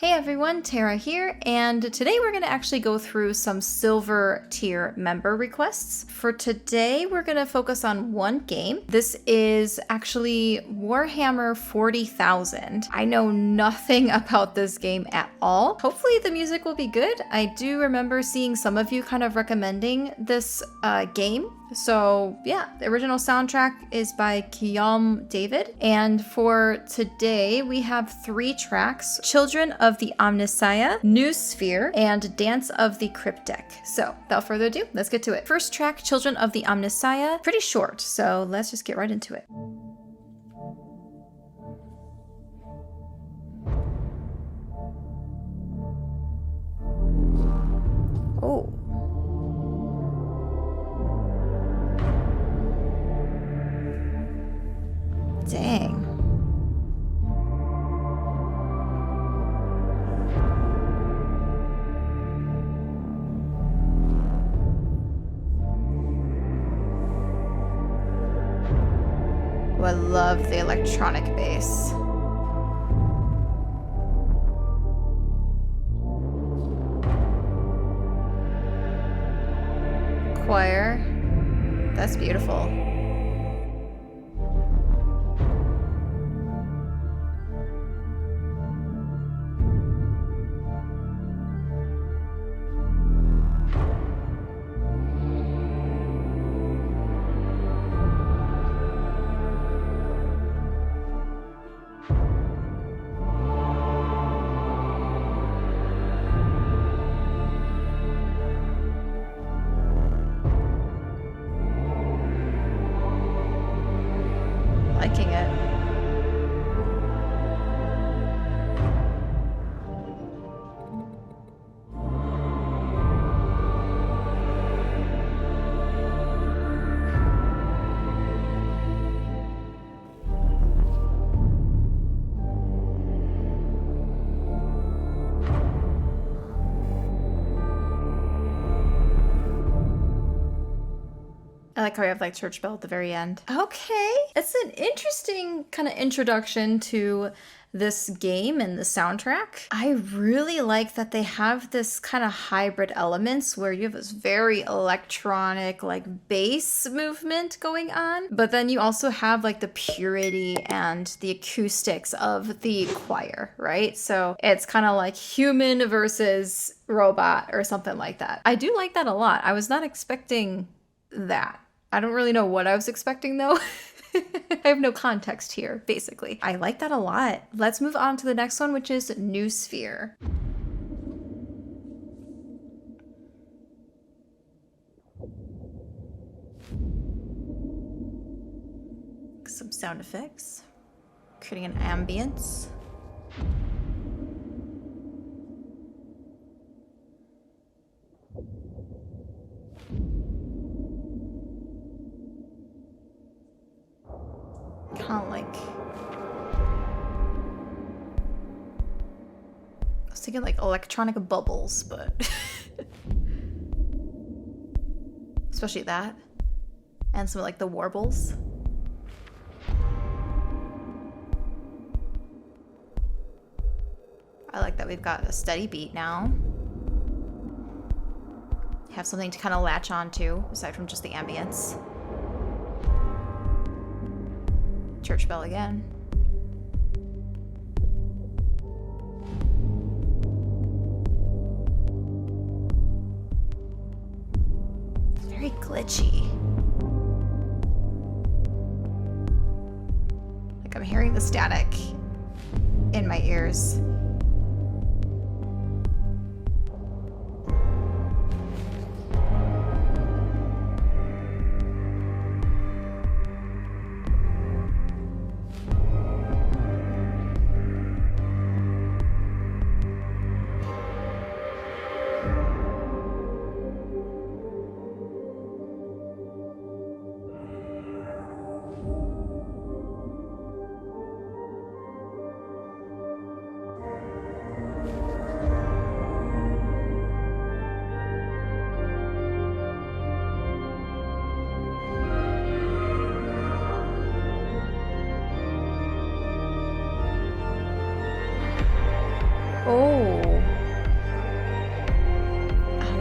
Hey everyone, Tara here, and today we're going to actually go through some silver tier member requests. For today, we're going to focus on one game. This is actually Warhammer 40,000. I know nothing about this game at all. Hopefully the music will be good. I do remember seeing some of you kind of recommending this game. So yeah, the original soundtrack is by Guillaume David. And for today, we have 3 tracks: Children of the Omnissiah, Noosphere, and Dance of the Cryptek. So without further ado, let's get to it. First track, Children of the Omnissiah, pretty short, so let's just get right into it. Oh. Dang. Oh, I love the electronic bass. Choir. That's beautiful. Liking it. I like how we have like church bell at the very end. Okay, it's an interesting kind of introduction to this game and the soundtrack. I really like that they have this kind of hybrid elements where you have this very electronic like bass movement going on, but then you also have like the purity and the acoustics of the choir, right? So it's kind of like human versus robot or something like that. I do like that a lot. I was not expecting that. I don't really know what I was expecting though. I have no context here, basically. I like that a lot. Let's move on to the next one, which is Noosphere. Some sound effects, creating an ambience. Kind of like, I was thinking like electronic bubbles, but especially that, and some like the warbles. I like that we've got a steady beat now. Have something to kind of latch onto aside from just the ambience. Church bell again. It's very glitchy. Like I'm hearing the static in my ears.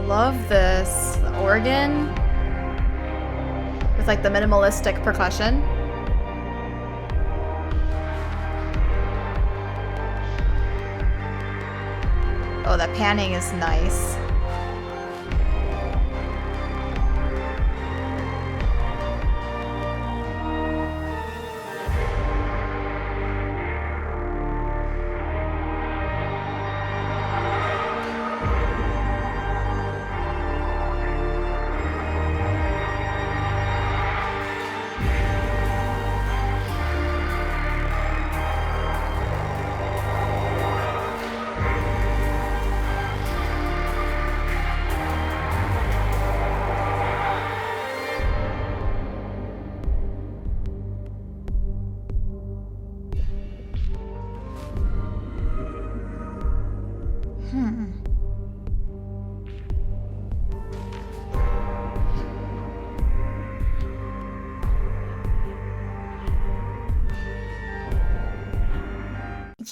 love this. The organ with like the minimalistic percussion. Oh, that panning is nice.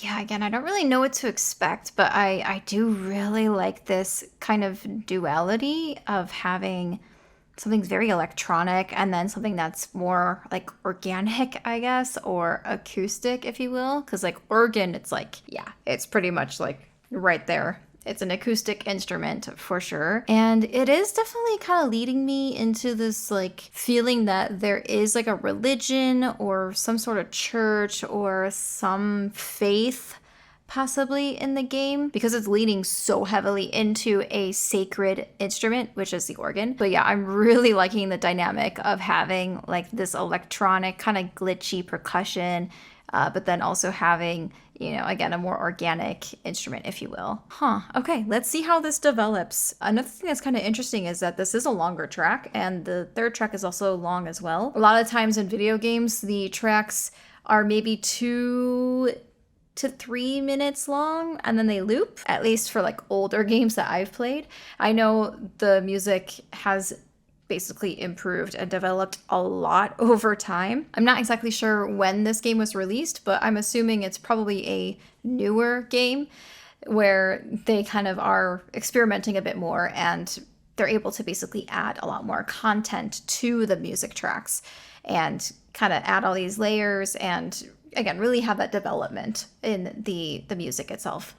Yeah, again, I don't really know what to expect, but I do really like this kind of duality of having something very electronic and then something that's more like organic, I guess, or acoustic, if you will. Because like organ, it's like, yeah, it's pretty much like right there. It's an acoustic instrument for sure. And it is definitely kind of leading me into this like feeling that there is like a religion or some sort of church or some faith possibly in the game, because it's leaning so heavily into a sacred instrument, which is the organ. But yeah, I'm really liking the dynamic of having like this electronic kind of glitchy percussion, but then also having, you know, again, a more organic instrument, if you will. Okay, let's see how this develops. Another thing that's kind of interesting is that this is a longer track, and the third track is also long as well. A lot of times in video games, the tracks are maybe 2 to 3 minutes long, and then they loop, at least for like older games that I've played. I know the music has basically improved and developed a lot over time. I'm not exactly sure when this game was released, but I'm assuming it's probably a newer game where they kind of are experimenting a bit more and they're able to basically add a lot more content to the music tracks and kind of add all these layers and, again, really have that development in the music itself.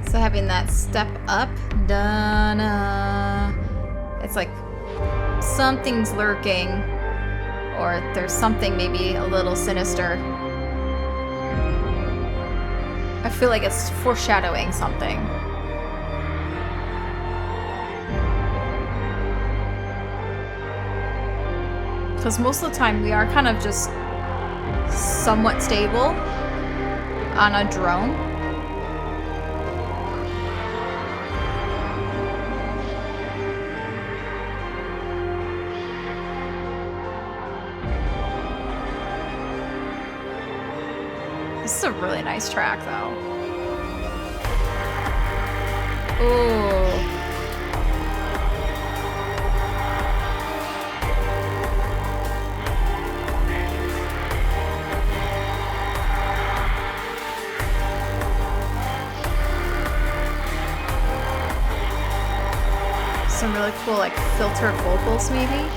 So having that step up, da-na, it's like something's lurking, or there's something maybe a little sinister. I feel like it's foreshadowing something. Because most of the time we are kind of just somewhat stable on a drone. This is a really nice track, though. Ooh. Some really cool, like, filtered vocals, maybe?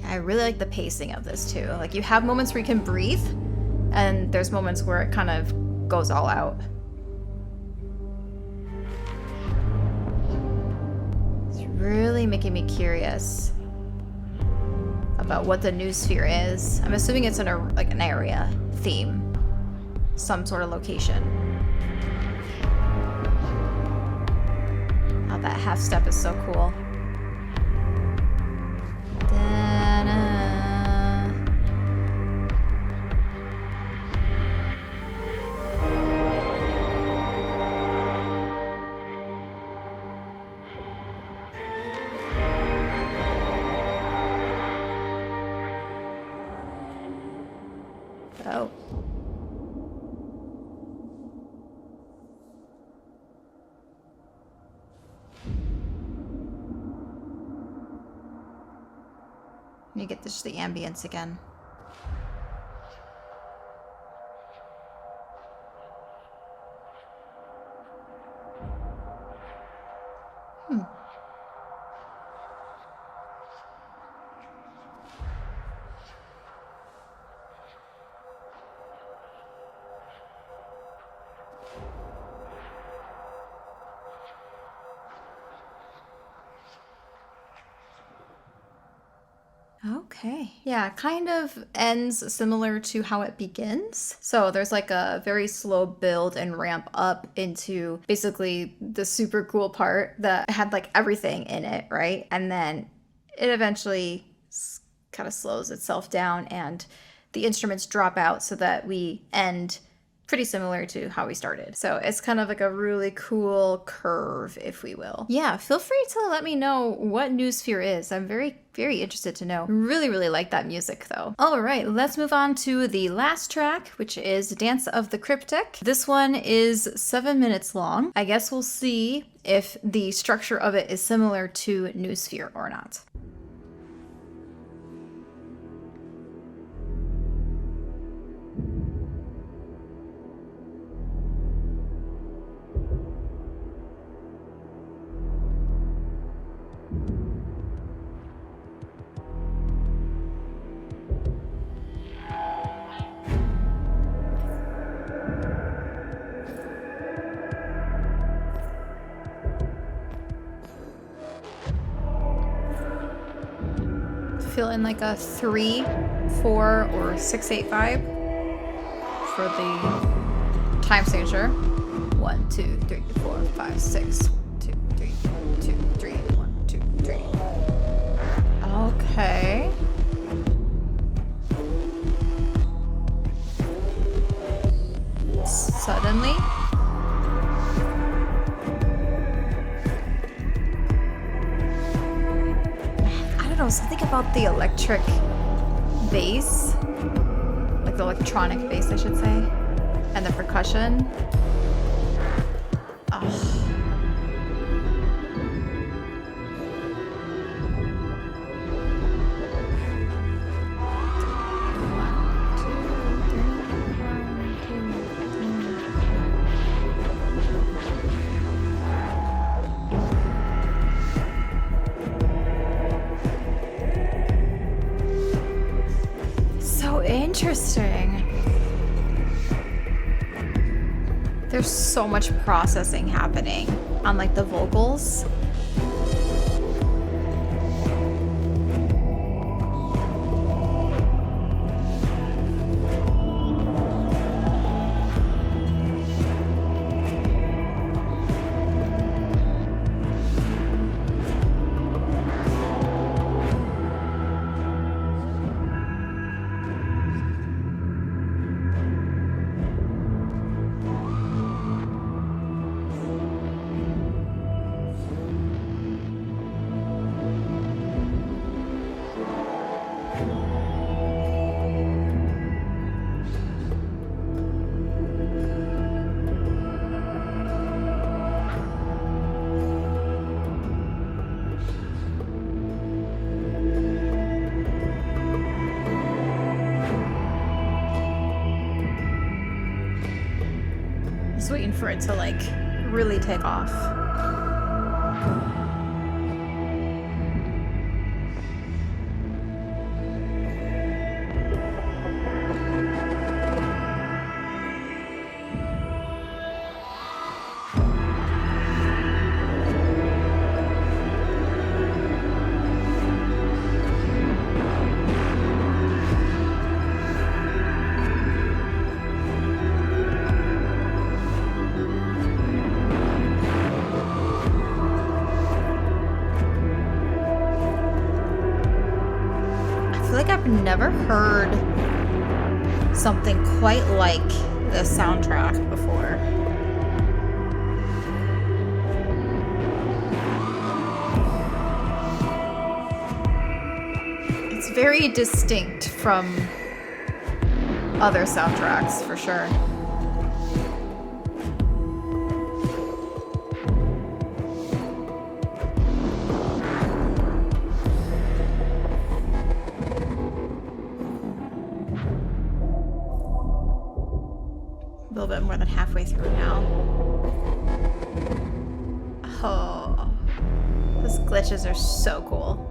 I really like the pacing of this too. Like, you have moments where you can breathe, and there's moments where it kind of goes all out. It's really making me curious about what the Noosphere is. I'm assuming it's in a, like, an area theme, some sort of location. Oh, that half step is so cool. me get just the ambience again. Okay. Yeah, kind of ends similar to how it begins. So there's like a very slow build and ramp up into basically the super cool part that had like everything in it, right? And then it eventually kind of slows itself down and the instruments drop out so that we end pretty similar to how we started. So it's kind of like a really cool curve, if we will. Yeah, feel free to let me know what Noosphere is. I'm very interested to know. Really, really like that music though. All right, let's move on to the last track, which is Dance of the Cryptek. This one is 7 minutes long. I guess we'll see if the structure of it is similar to Noosphere or not. Feeling like a 3, 4, or 6, 8, 5 for the time signature. 1, 2, 3, 4, 5, 6. 2, 3, 2, 3, 1, 2, 3. Okay. Suddenly. Something about the electric bass, like the electronic bass, I should say, and the percussion. Interesting. There's so much processing happening on like the vocals. Just waiting for it to like really take off. I've never heard something quite like this soundtrack before. It's very distinct from other soundtracks, for sure. A little bit more than halfway through now. Oh, those glitches are so cool.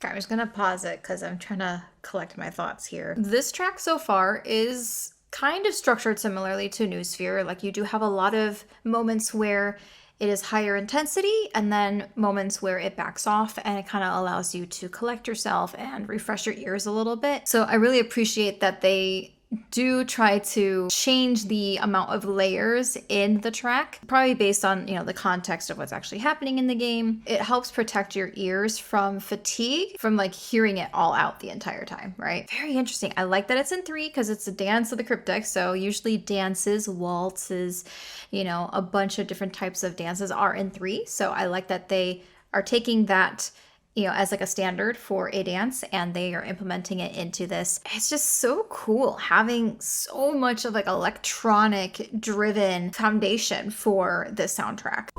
I'm just gonna pause it because I'm trying to collect my thoughts here. This track so far is kind of structured similarly to Noosphere. Like, you do have a lot of moments where it is higher intensity and then moments where it backs off, and it kind of allows you to collect yourself and refresh your ears a little bit. So I really appreciate that they do try to change the amount of layers in the track, probably based on, you know, the context of what's actually happening in the game. It helps protect your ears from fatigue, from like hearing it all out the entire time, right? Very interesting. I like that it's in 3 because it's a dance of the Cryptek. So usually dances, waltzes, you know, a bunch of different types of dances are in 3. So I like that they are taking that, you know, as like a standard for a dance, and they are implementing it into this. It's just so cool having so much of like electronic driven foundation for this soundtrack.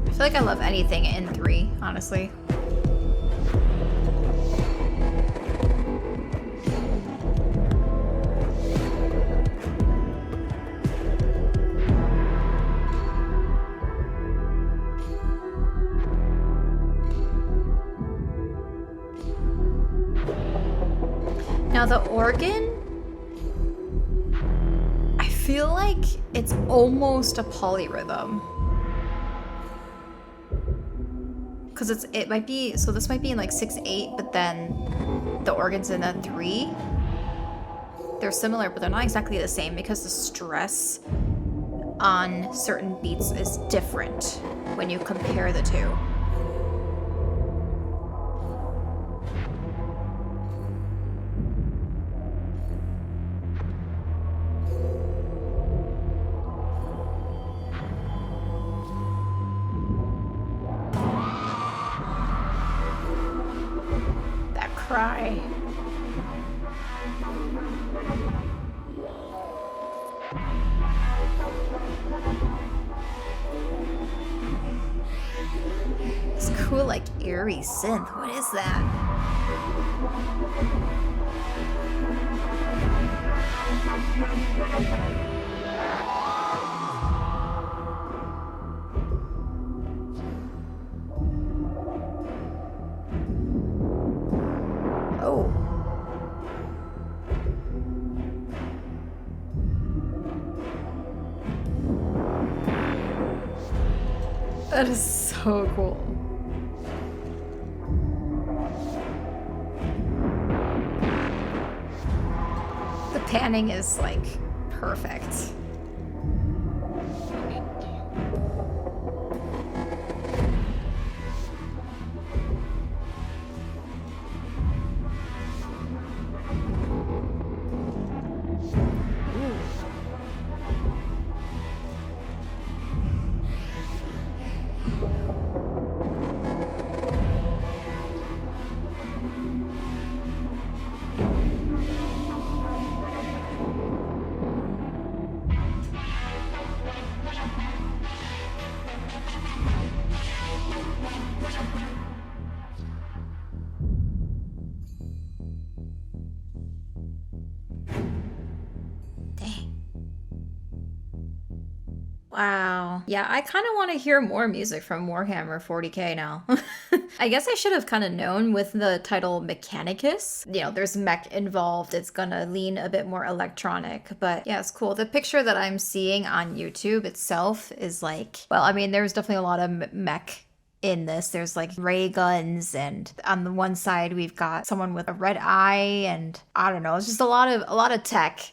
I feel like I love anything in 3, honestly. Now the organ, I feel like it's almost a polyrhythm. Because it might be, so this might be in like 6/8, but then the organ's in a 3. They're similar, but they're not exactly the same because the stress on certain beats is different when you compare the two. Cry. It's cool, like eerie synth. What is that? Oh. That is so cool. The panning is like perfect. Wow. Yeah, I kind of want to hear more music from Warhammer 40k now. I guess I should have kind of known with the title Mechanicus. You know, there's mech involved. It's gonna lean a bit more electronic, but yeah, it's cool. The picture that I'm seeing on YouTube itself is like, well, I mean, there's definitely a lot of mech in this. There's like ray guns, and on the one side we've got someone with a red eye, and I don't know, it's just a lot of tech.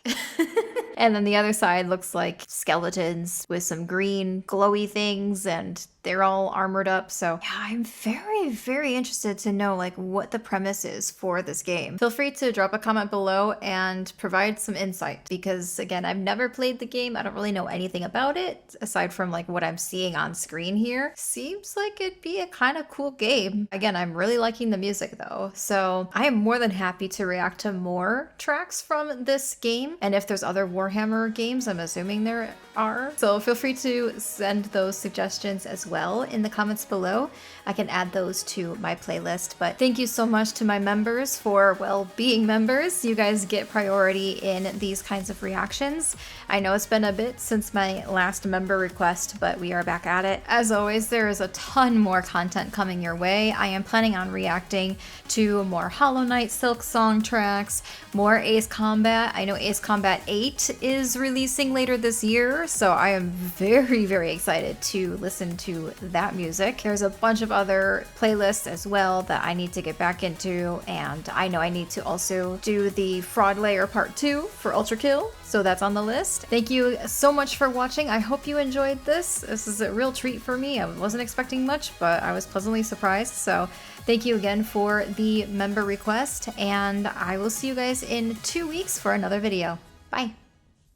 And then the other side looks like skeletons with some green glowy things, and they're all armored up. So yeah, I'm very, very interested to know like what the premise is for this game. Feel free to drop a comment below and provide some insight, because again, I've never played the game. I don't really know anything about it aside from like what I'm seeing on screen here. Seems like it'd be a kind of cool game. Again, I'm really liking the music though. So I am more than happy to react to more tracks from this game. And if there's other Warhammer games, I'm assuming there are. So feel free to send those suggestions as well in the comments below. I can add those to my playlist. But thank you so much to my members for, well, being members. You guys get priority in these kinds of reactions. I know it's been a bit since my last member request, but we are back at it. As always, there is a ton more content coming your way. I am planning on reacting to more Hollow Knight Silksong tracks, more Ace Combat. I know Ace Combat 8 is releasing later this year, so I am very, very excited to listen to that music. There's a bunch of other playlists as well that I need to get back into, and I know I need to also do the Fraud Layer Part 2 for Ultra Kill, so that's on the list. Thank you so much for watching. I hope you enjoyed this. This is a real treat for me. I wasn't expecting much, but I was pleasantly surprised. So thank you again for the member request, and I will see you guys in 2 weeks for another video. Bye.